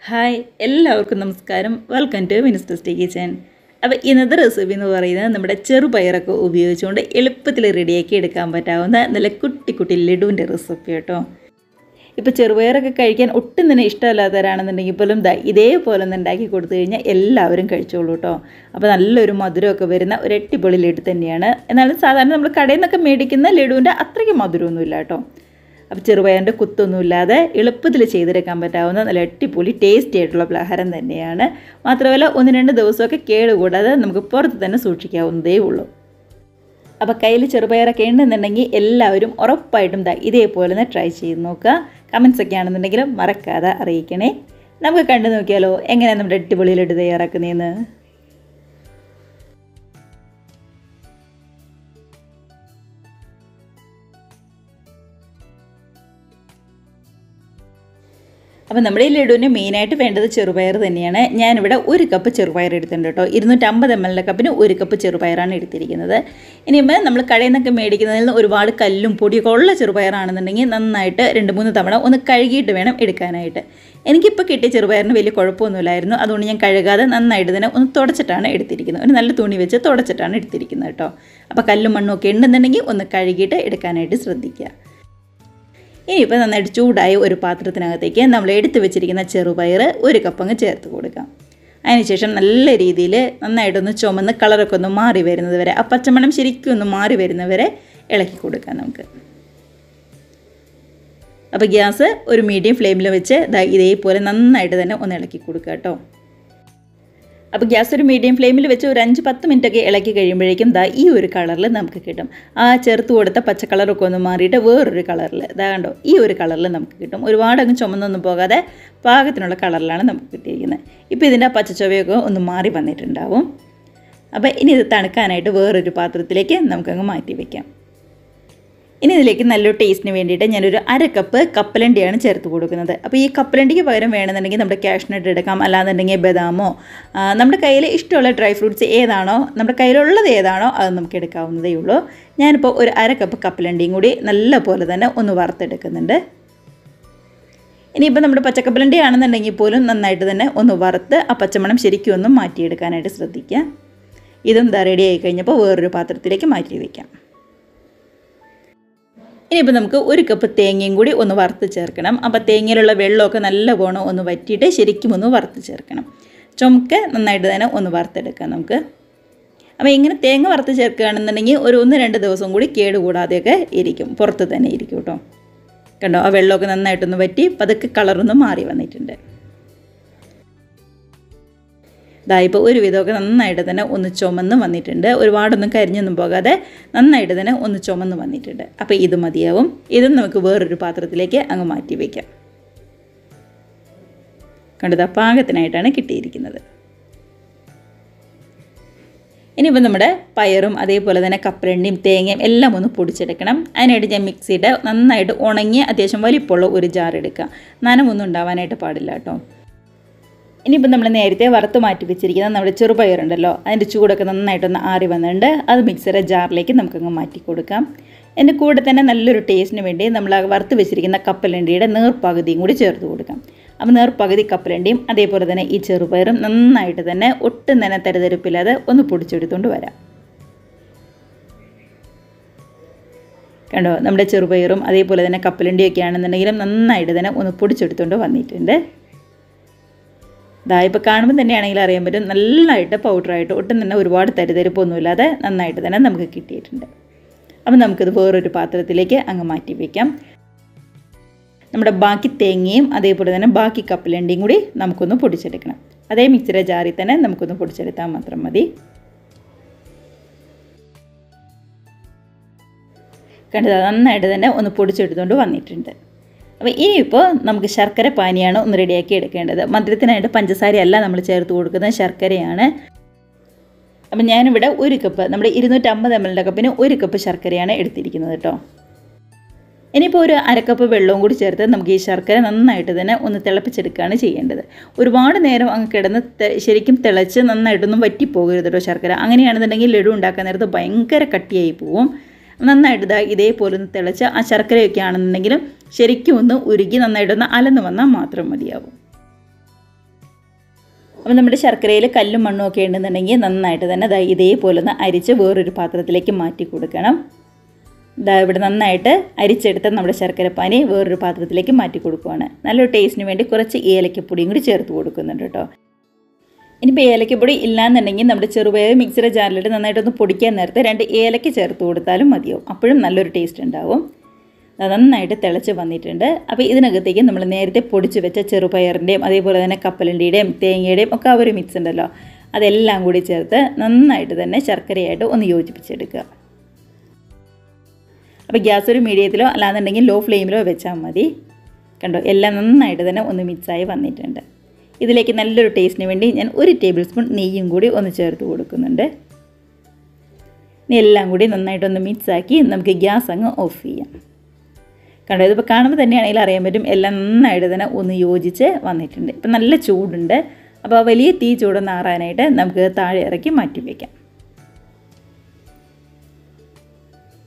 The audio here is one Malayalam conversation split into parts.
ഹായ് എല്ലാവർക്കും നമസ്കാരം. Welcome to minister kitchen. അപ്പോൾ ഇന്നത്തെ റെസിപ്പി എന്ന് പറയുന്നത് നമ്മുടെ ചെറുപയറൊക്കെ ഉപയോഗിച്ചുകൊണ്ട് എളുപ്പത്തിൽ റെഡിയാക്കി എടുക്കാൻ പറ്റാവുന്ന നല്ല കുട്ടി കുട്ടി ലഡുവിൻ്റെ റെസിപ്പി കേട്ടോ. ഇപ്പോൾ ചെറുപയറൊക്കെ കഴിക്കാൻ ഒട്ടും തന്നെ ഇഷ്ടമല്ലാത്തവരാണെന്നുണ്ടെങ്കിൽ പോലും ഇതേപോലെ ഒന്ന് ഉണ്ടാക്കി കൊടുത്തു കഴിഞ്ഞാൽ എല്ലാവരും കഴിച്ചോളൂ കേട്ടോ. അപ്പോൾ നല്ലൊരു മധുരമൊക്കെ വരുന്ന ഒരു അടിപൊളി ലഡു തന്നെയാണ്. എന്നാലും സാധാരണ നമ്മൾ കടയിൽ നിന്നൊക്കെ മേടിക്കുന്ന ലഡുവിൻ്റെ അത്രയ്ക്ക് മധുരമൊന്നുമില്ല കേട്ടോ. അപ്പോൾ ചെറുപയറിൻ്റെ കുത്തൊന്നുമില്ലാതെ എളുപ്പത്തിൽ ചെയ്തെടുക്കാൻ പറ്റാവുന്ന നല്ല അടിപൊളി ടേസ്റ്റി ആയിട്ടുള്ള പലഹാരം തന്നെയാണ്. മാത്രമല്ല 1-2 ദിവസമൊക്കെ കേടുകൂടാതെ നമുക്ക് പുറത്ത് തന്നെ സൂക്ഷിക്കാവുന്നതേ ഉള്ളൂ. അപ്പോൾ കയ്യിൽ ചെറുപയറൊക്കെ ഉണ്ടെന്നുണ്ടെങ്കിൽ എല്ലാവരും ഉറപ്പായിട്ടും ഇതേപോലെ തന്നെ ട്രൈ ചെയ്ത് നോക്കുക. കമൻസൊക്കെ ആണെന്നുണ്ടെങ്കിലും മറക്കാതെ അറിയിക്കണേ. നമുക്ക് കണ്ടു നോക്കിയാലോ എങ്ങനെയാണ് നമ്മുടെ അടിപൊളി ലഡു തയ്യാറാക്കുന്നതെന്ന്. അപ്പോൾ നമ്മുടെ ഈ ലഡുവിന് മെയിനായിട്ട് വേണ്ടത് ചെറുപയർ തന്നെയാണ്. ഞാനിവിടെ 1 കപ്പ് ചെറുപയർ എടുത്തിട്ടുണ്ട് കേട്ടോ. 250 ml കപ്പിന് 1 കപ്പ് ചെറുപയറാണ് എടുത്തിരിക്കുന്നത്. ഇനിയിപ്പോൾ നമ്മൾ കടയിൽ നിന്നൊക്കെ മേടിക്കുന്നതിൽ നിന്ന് ഒരുപാട് കല്ലും പൊടിയൊക്കെ ഉള്ള ചെറുപയറാണെന്നുണ്ടെങ്കിൽ നന്നായിട്ട് 2-3 തവണ ഒന്ന് കഴുകിയിട്ട് വേണം എടുക്കാനായിട്ട്. എനിക്കിപ്പോൾ കിട്ടിയ ചെറുപയറിന് വലിയ കുഴപ്പമൊന്നുമില്ലായിരുന്നു. അതുകൊണ്ട് ഞാൻ കഴുകാതെ നന്നായിട്ട് തന്നെ ഒന്ന് തുടച്ചിട്ടാണ് എടുത്തിരിക്കുന്നത്. ഒരു നല്ല തുണി വെച്ച് തുടച്ചിട്ടാണ് എടുത്തിരിക്കുന്നത് കേട്ടോ. അപ്പോൾ കല്ലും മണ്ണും ഒക്കെ ഉണ്ടെന്നുണ്ടെങ്കിൽ ഒന്ന് കഴുകിയിട്ട് എടുക്കാനായിട്ട് ശ്രദ്ധിക്കുക. ഇനിയിപ്പോൾ നന്നായിട്ട് ചൂടായ ഒരു പാത്രത്തിനകത്തേക്ക് നമ്മൾ എടുത്ത് വെച്ചിരിക്കുന്ന ചെറുപയർ 1 കപ്പ് അങ്ങ് ചേർത്ത് കൊടുക്കാം. അതിനുശേഷം നല്ല രീതിയിൽ നന്നായിട്ടൊന്ന് ചുമന്ന് കളറൊക്കെ ഒന്ന് മാറി വരുന്നത് വരെ, ആ പച്ചമണം ശരിക്കും ഒന്ന് മാറി വരുന്നവരെ ഇളക്കി കൊടുക്കാം നമുക്ക്. അപ്പോൾ ഗ്യാസ് ഒരു മീഡിയം ഫ്ലെയിമിൽ വെച്ച് ഇതേപോലെ നന്നായിട്ട് തന്നെ ഒന്ന് ഇളക്കി കൊടുക്കുക കേട്ടോ. അപ്പോൾ ഗ്യാസ് ഒരു മീഡിയം ഫ്ലെയിമിൽ വെച്ച് ഒരു 5-10 മിനിറ്റൊക്കെ ഇളക്കി കഴിയുമ്പോഴേക്കും ഈ ഒരു കളറിൽ നമുക്ക് കിട്ടും. ആ ചേർത്ത് കൊടുത്ത പച്ച കളറൊക്കെ ഒന്ന് മാറിയിട്ട് വേറൊരു കളറിൽ കണ്ടോ, ഈ ഒരു കളറിൽ നമുക്ക് കിട്ടും. ഒരുപാട് അങ്ങ് ചുമന്നൊന്നും പോകാതെ പാകത്തിനുള്ള കളറിലാണ് നമുക്ക് കിട്ടിയിരിക്കുന്നത്. ഇപ്പോൾ ഇതിൻ്റെ പച്ചച്ചൊവയൊക്കെ ഒന്ന് മാറി വന്നിട്ടുണ്ടാവും. അപ്പോൾ ഇനി ഇത് തണുക്കാനായിട്ട് വേറൊരു പാത്രത്തിലേക്ക് നമുക്കങ്ങ് മാറ്റി വയ്ക്കാം. ഇനി ഇതിലേക്ക് നല്ലൊരു ടേസ്റ്റിന് വേണ്ടിയിട്ട് ഞാനൊരു 1/2 കപ്പ് കപ്പലണ്ടിയാണ് ചേർത്ത് കൊടുക്കുന്നത്. അപ്പോൾ ഈ കപ്പലണ്ടിക്ക് പകരം വേണമെന്നുണ്ടെങ്കിൽ നമ്മുടെ കാഷ്നട്ട് എടുക്കാം, അല്ലാന്നുണ്ടെങ്കിൽ ബദാമോ നമ്മുടെ കയ്യിൽ ഇഷ്ടമുള്ള ഡ്രൈ ഫ്രൂട്ട്സ് ഏതാണോ, നമ്മുടെ കയ്യിലുള്ളത് ഏതാണോ അത് നമുക്ക് എടുക്കാവുന്നതേ ഉള്ളൂ. ഞാനിപ്പോൾ ഒരു 1/2 കപ്പ് കപ്പലണ്ടിയും കൂടി നല്ല പോലെ തന്നെ ഒന്ന് വറുത്തെടുക്കുന്നുണ്ട്. ഇനിയിപ്പോൾ നമ്മുടെ പച്ചക്കപ്പലണ്ടി ആണെന്നുണ്ടെങ്കിൽ പോലും നന്നായിട്ട് തന്നെ ഒന്ന് വറുത്ത് ആ പച്ചമണം ശരിക്കും ഒന്ന് മാറ്റിയെടുക്കാനായിട്ട് ശ്രദ്ധിക്കുക. ഇതും റെഡി ആയി കഴിഞ്ഞപ്പോൾ വേറൊരു പാത്രത്തിലേക്ക് മാറ്റി വയ്ക്കാം. ഇനിയിപ്പോൾ നമുക്ക് 1 കപ്പ് തേങ്ങയും കൂടി ഒന്ന് വറുത്ത് ചേർക്കണം. അപ്പോൾ തേങ്ങയിലുള്ള വെള്ളമൊക്കെ നല്ലവണ്ണം ഒന്ന് വറ്റിയിട്ട് ശരിക്കും ഒന്ന് വറുത്ത് ചേർക്കണം. ചുമക്ക് നന്നായിട്ട് തന്നെ ഒന്ന് വറുത്തെടുക്കാം നമുക്ക്. അപ്പോൾ ഇങ്ങനെ തേങ്ങ വറുത്ത് ചേർക്കുകയാണെന്നുണ്ടെങ്കിൽ ഒരു 1-2 ദിവസം കൂടി കേടുകൂടാതെയൊക്കെ ഇരിക്കും, പുറത്ത് തന്നെ ഇരിക്കും കേട്ടോ. കണ്ടോ, ആ വെള്ളമൊക്കെ നന്നായിട്ടൊന്ന് വറ്റി പതുക്കെ കളറൊന്ന് മാറി വന്നിട്ടുണ്ട്. ഇപ്പോൾ ഒരു വിധമൊക്കെ നന്നായിട്ട് തന്നെ ഒന്ന് ചുമന്ന് വന്നിട്ടുണ്ട്. ഒരുപാടൊന്നും കരിഞ്ഞൊന്നും പോകാതെ നന്നായിട്ട് തന്നെ ഒന്ന് ചുമന്ന് വന്നിട്ടുണ്ട്. അപ്പോൾ ഇത് മതിയാവും. ഇതും നമുക്ക് വേറൊരു പാത്രത്തിലേക്ക് അങ്ങ് മാറ്റി വയ്ക്കാം. കണ്ടത് പാകത്തിനായിട്ടാണ് കിട്ടിയിരിക്കുന്നത്. ഇനിയിപ്പോൾ നമ്മുടെ പയറും അതേപോലെ തന്നെ കപ്പലണ്ടിയും തേങ്ങയും എല്ലാം ഒന്ന് പൊടിച്ചെടുക്കണം. അതിനായിട്ട് ഞാൻ മിക്സിയുടെ നന്നായിട്ട് ഉണങ്ങിയ അത്യാവശ്യം വലിപ്പമുള്ള ഒരു ജാർ എടുക്കുക. നനമൊന്നും ഉണ്ടാവാനായിട്ട് പാടില്ല കേട്ടോ. ഇനിയിപ്പോൾ നമ്മൾ നേരത്തെ വറുത്ത് മാറ്റി വെച്ചിരിക്കുന്ന നമ്മുടെ ചെറുപയറുണ്ടല്ലോ, അതിൻ്റെ ചൂടൊക്കെ നന്നായിട്ടൊന്ന് ആറി വന്നിട്ടുണ്ട്. അത് മിക്സിയുടെ ജാറിലേക്ക് നമുക്കങ്ങ് മാറ്റി കൊടുക്കാം. അതിൻ്റെ കൂടെ തന്നെ നല്ലൊരു ടേസ്റ്റിന് വേണ്ടി നമ്മൾ ആ വറുത്ത് വെച്ചിരിക്കുന്ന കപ്പലണ്ടിയുടെ നേർപ്പകുതിയും കൂടി ചേർത്ത് കൊടുക്കാം. അപ്പോൾ നേർപ്പകുതി കപ്പലണ്ടിയും അതേപോലെ തന്നെ ഈ ചെറുപയറും നന്നായിട്ട് തന്നെ ഒട്ടും തന്നെ തരതരപ്പില്ലാതെ ഒന്ന് പൊടിച്ചെടുത്തുകൊണ്ട് വരാം. കണ്ടോ, നമ്മുടെ ചെറുപയറും അതേപോലെ തന്നെ കപ്പലണ്ടിയൊക്കെ ആണെന്നുണ്ടെങ്കിലും നന്നായിട്ട് തന്നെ ഒന്ന് പൊടിച്ചെടുത്തുകൊണ്ട് വന്നിട്ടുണ്ട്. ഇപ്പോൾ കാണുമ്പോൾ തന്നെയാണെങ്കിൽ അറിയാൻ പറ്റും, നല്ലതായിട്ട് പൗഡറായിട്ട് ഒട്ടും തന്നെ ഒരുപാട് തരിതരിപ്പൊന്നുമില്ലാതെ നന്നായിട്ട് തന്നെ നമുക്ക് കിട്ടിയിട്ടുണ്ട്. അപ്പോൾ നമുക്കിത് വേറൊരു പാത്രത്തിലേക്ക് അങ്ങ് മാറ്റി വയ്ക്കാം. നമ്മുടെ ബാക്കി തേങ്ങയും അതേപോലെ തന്നെ ബാക്കി കപ്പലണ്ടിയും കൂടി നമുക്കൊന്ന് പൊടിച്ചെടുക്കണം. അതേ മിക്സിയുടെ ജാറിൽ തന്നെ നമുക്കൊന്ന് പൊടിച്ചെടുത്താൽ മാത്രം മതി. കണ്ടത് നന്നായിട്ട് തന്നെ ഒന്ന് പൊടിച്ചെടുത്തുകൊണ്ട് വന്നിട്ടുണ്ട്. അപ്പോൾ ഇനിയിപ്പോൾ നമുക്ക് ശർക്കര പാനിയാണ് ഒന്ന് റെഡിയാക്കി എടുക്കേണ്ടത്. മധുരത്തിനായിട്ട് പഞ്ചസാരയല്ല നമ്മൾ ചേർത്ത് കൊടുക്കുന്നത്, ശർക്കരയാണ്. അപ്പം ഞാനിവിടെ 1 കപ്പ് നമ്മുടെ 250 ml കപ്പിന് 1 കപ്പ് ശർക്കരയാണ് എടുത്തിരിക്കുന്നത് കേട്ടോ. ഇനിയിപ്പോൾ ഒരു 1/2 കപ്പ് വെള്ളവും കൂടി ചേർത്ത് നമുക്ക് ഈ ശർക്കര നന്നായിട്ട് തന്നെ ഒന്ന് തിളപ്പിച്ചെടുക്കുകയാണ് ചെയ്യേണ്ടത്. ഒരുപാട് നേരം അങ്ങ് കിടന്ന് ശരിക്കും തിളച്ച് നന്നായിട്ടൊന്നും വറ്റിപ്പോകരുത് കേട്ടോ ശർക്കര. അങ്ങനെയാണെന്നുണ്ടെങ്കിൽ ലഡു ഉണ്ടാക്കാൻ നേരത്ത് ഭയങ്കര കട്ടിയായി പോവും. നന്നായിട്ട് ഇതേപോലെ ഒന്ന് തിളച്ച് ആ ശർക്കരയൊക്കെ ആണെന്നുണ്ടെങ്കിലും ശരിക്കും ഒന്ന് ഉരുകി നന്നായിട്ടൊന്ന് അലന്ന് വന്നാൽ മാത്രം മതിയാവും. അപ്പോൾ നമ്മുടെ ശർക്കരയിൽ കല്ലും മണ്ണും ഒക്കെ ഉണ്ടെന്നുണ്ടെങ്കിൽ നന്നായിട്ട് തന്നെ ഇതേപോലെ ഒന്ന് അരിച്ച് വേറൊരു പാത്രത്തിലേക്ക് മാറ്റി കൊടുക്കണം. ഇവിടെ നന്നായിട്ട് അരിച്ചെടുത്ത നമ്മുടെ ശർക്കരപ്പാനി വേറൊരു പാത്രത്തിലേക്ക് മാറ്റി കൊടുക്കുകയാണ്. നല്ലൊരു ടേസ്റ്റിന് വേണ്ടി കുറച്ച് ഏലക്കപ്പൊടിയും കൂടി ചേർത്ത് കൊടുക്കുന്നുണ്ട് കേട്ടോ. ഇനിയിപ്പോൾ ഏലക്കപ്പൊടി ഇല്ലാന്നുണ്ടെങ്കിൽ നമ്മുടെ ചെറുപയർ മിക്സിയുടെ ജാറിലിട്ട് നന്നായിട്ടൊന്ന് പൊടിക്കാൻ നേരത്തെ 2 ഏലക്ക ചേർത്ത് കൊടുത്താലും മതിയാവും. അപ്പോഴും നല്ലൊരു ടേസ്റ്റ് ഉണ്ടാവും. നന്നായിട്ട് തിളച്ച് വന്നിട്ടുണ്ട്. അപ്പോൾ ഇതിനകത്തേക്ക് നമ്മൾ നേരത്തെ പൊടിച്ച് വെച്ച ചെറുപയറിൻ്റെയും അതേപോലെ തന്നെ കപ്പലണ്ടിയുടെയും തേങ്ങയുടെയും ഒക്കെ ഒരു മിക്സ് ഉണ്ടല്ലോ, അതെല്ലാം കൂടി ചേർത്ത് നന്നായിട്ട് തന്നെ ശർക്കരയായിട്ട് ഒന്ന് യോജിപ്പിച്ചെടുക്കുക. അപ്പോൾ ഗ്യാസ് ഒരു മീഡിയത്തിലോ അല്ലാന്നുണ്ടെങ്കിൽ ലോ ഫ്ലെയിമിലോ വെച്ചാൽ മതി. കണ്ടോ, എല്ലാം നന്നായിട്ട് തന്നെ ഒന്ന് മിക്സായി വന്നിട്ടുണ്ട്. ഇതിലേക്ക് നല്ലൊരു ടേസ്റ്റിന് വേണ്ടി ഞാൻ 1 ടേബിൾ സ്പൂൺ നെയ്യും കൂടി ഒന്ന് ചേർത്ത് കൊടുക്കുന്നുണ്ട്. ഇനി എല്ലാം കൂടി നന്നായിട്ടൊന്ന് മിക്സാക്കി നമുക്ക് ഗ്യാസ് അങ്ങ് ഓഫ് ചെയ്യാം. കണ്ടോ, ഇതിപ്പോൾ കാണുമ്പോൾ തന്നെയാണെങ്കിൽ അറിയാൻ പറ്റും എല്ലാം നന്നായിട്ട് തന്നെ ഒന്ന് യോജിച്ച് വന്നിട്ടുണ്ട്. ഇപ്പം നല്ല ചൂടുണ്ട്. അപ്പോൾ വലിയ തീ ചൂടൊന്ന് ആറാനായിട്ട് നമുക്ക് താഴെ ഇറക്കി മാറ്റി വയ്ക്കാം.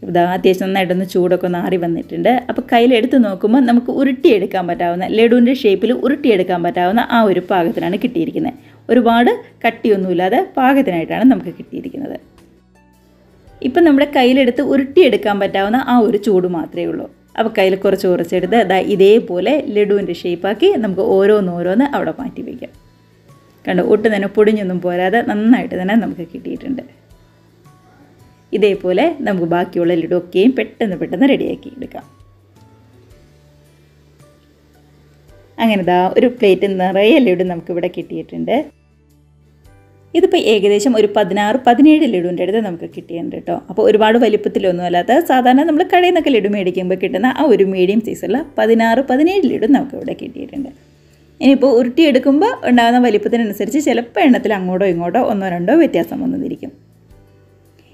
ഇതാ അത്യാവശ്യം നന്നായിട്ടൊന്ന് ചൂടൊക്കെ ഒന്ന് ആറി വന്നിട്ടുണ്ട്. അപ്പോൾ കയ്യിലെടുത്ത് നോക്കുമ്പോൾ നമുക്ക് ഉരുട്ടിയെടുക്കാൻ പറ്റാവുന്ന ലഡുവിൻ്റെ ഷേപ്പിൽ ഉരുട്ടിയെടുക്കാൻ പറ്റാവുന്ന ആ ഒരു പാകത്തിനാണ് കിട്ടിയിരിക്കുന്നത്. ഒരുപാട് കട്ടിയൊന്നുമില്ലാതെ പാകത്തിനായിട്ടാണ് നമുക്ക് കിട്ടിയിരിക്കുന്നത്. ഇപ്പം നമ്മുടെ കയ്യിലെടുത്ത് ഉരുട്ടിയെടുക്കാൻ പറ്റാവുന്ന ആ ഒരു ചൂട് മാത്രമേ ഉള്ളൂ. അപ്പോൾ കയ്യിൽ കുറച്ചെടുത്ത് ഇതേപോലെ ലഡുവിൻ്റെ ഷേപ്പാക്കി നമുക്ക് ഓരോന്നോരോന്ന് അവിടെ മാറ്റി വയ്ക്കാം. കണ്ടോ, ഒട്ടും തന്നെ പൊടിഞ്ഞൊന്നും പോരാതെ നന്നായിട്ട് തന്നെ നമുക്ക് കിട്ടിയിട്ടുണ്ട്. ഇതേപോലെ നമുക്ക് ബാക്കിയുള്ള ലഡു ഒക്കെയും പെട്ടെന്ന് റെഡിയാക്കി എടുക്കാം. അങ്ങനെ ഒരു പ്ലേറ്റ് നിറയെ ലഡു നമുക്കിവിടെ കിട്ടിയിട്ടുണ്ട്. ഇതിപ്പോൾ ഏകദേശം ഒരു 16-17 ലഡുവിൻ്റെ അടുത്ത് നമുക്ക് കിട്ടിയിട്ടുണ്ട് കേട്ടോ. അപ്പോൾ ഒരുപാട് വലിപ്പത്തിലൊന്നും അല്ലാത്ത സാധാരണ നമ്മൾ കടയിൽ നിന്നൊക്കെ ലഡു മേടിക്കുമ്പോൾ കിട്ടുന്ന ആ ഒരു മീഡിയം സൈസുള്ള 16-17 ലഡു നമുക്കിവിടെ കിട്ടിയിട്ടുണ്ട്. ഇനിയിപ്പോൾ ഉരുട്ടിയെടുക്കുമ്പോൾ ഉണ്ടാകുന്ന വലിപ്പത്തിനനുസരിച്ച് ചിലപ്പോൾ എണ്ണത്തിൽ അങ്ങോട്ടോ ഇങ്ങോട്ടോ 1-2 വ്യത്യാസം വന്നിരിക്കും.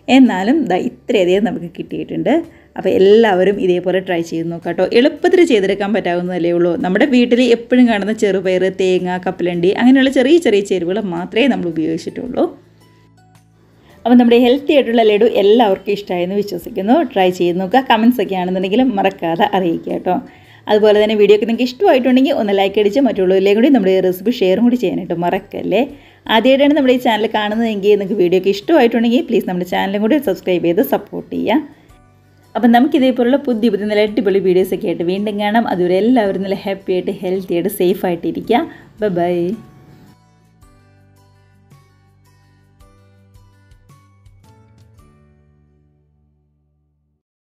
എന്നാലും ഇത്രയധികം നമുക്ക് കിട്ടിയിട്ടുണ്ട്. അപ്പോൾ എല്ലാവരും ഇതേപോലെ ട്രൈ ചെയ്ത് നോക്കാം കേട്ടോ. എളുപ്പത്തിൽ ചെയ്തെടുക്കാൻ പറ്റാവുന്നതല്ലേ ഉള്ളൂ. നമ്മുടെ വീട്ടിൽ എപ്പോഴും കാണുന്ന ചെറുപയർ, തേങ്ങ, കപ്പലണ്ടി അങ്ങനെയുള്ള ചെറിയ ചേരുവകൾ മാത്രമേ നമ്മൾ ഉപയോഗിച്ചിട്ടുള്ളൂ. അപ്പോൾ നമ്മുടെ ഹെൽത്തി ആയിട്ടുള്ള ലഡു എല്ലാവർക്കും ഇഷ്ടമായെന്ന് വിശ്വസിക്കുന്നു. ട്രൈ ചെയ്ത് നോക്കുക. കമൻസ് ഒക്കെ ആണെന്നുണ്ടെങ്കിലും മറക്കാതെ അറിയിക്കുക കേട്ടോ. അതുപോലെ തന്നെ വീഡിയോ ഒക്കെ നിങ്ങൾക്ക് ഇഷ്ടമായിട്ടുണ്ടെങ്കിൽ ഒന്ന് ലൈക്ക് അടിച്ച് മറ്റുള്ളവരിലേക്കും കൂടി നമ്മുടെ റെസിപ്പി ഷെയറും കൂടി ചെയ്യാനായിട്ട് മറക്കല്ലേ. ആദ്യമായിട്ടാണ് നമ്മുടെ ഈ ചാനൽ കാണുന്നതെങ്കിൽ നിങ്ങൾക്ക് വീഡിയോ ഒക്കെ ഇഷ്ടമായിട്ടുണ്ടെങ്കിൽ പ്ലീസ് നമ്മുടെ ചാനലും കൂടി സബ്സ്ക്രൈബ് ചെയ്ത് സപ്പോർട്ട് ചെയ്യുക. അപ്പം നമുക്കിതേപോലുള്ള പുതിയ നല്ല അടിപൊളി വീഡിയോസൊക്കെ ആയിട്ട് വീണ്ടും കാണാം. അതുവരെ എല്ലാവരും നല്ല ഹാപ്പി ആയിട്ട് ഹെൽത്തി ആയിട്ട് സേഫ് ആയിട്ടിരിക്കുക. ബൈ.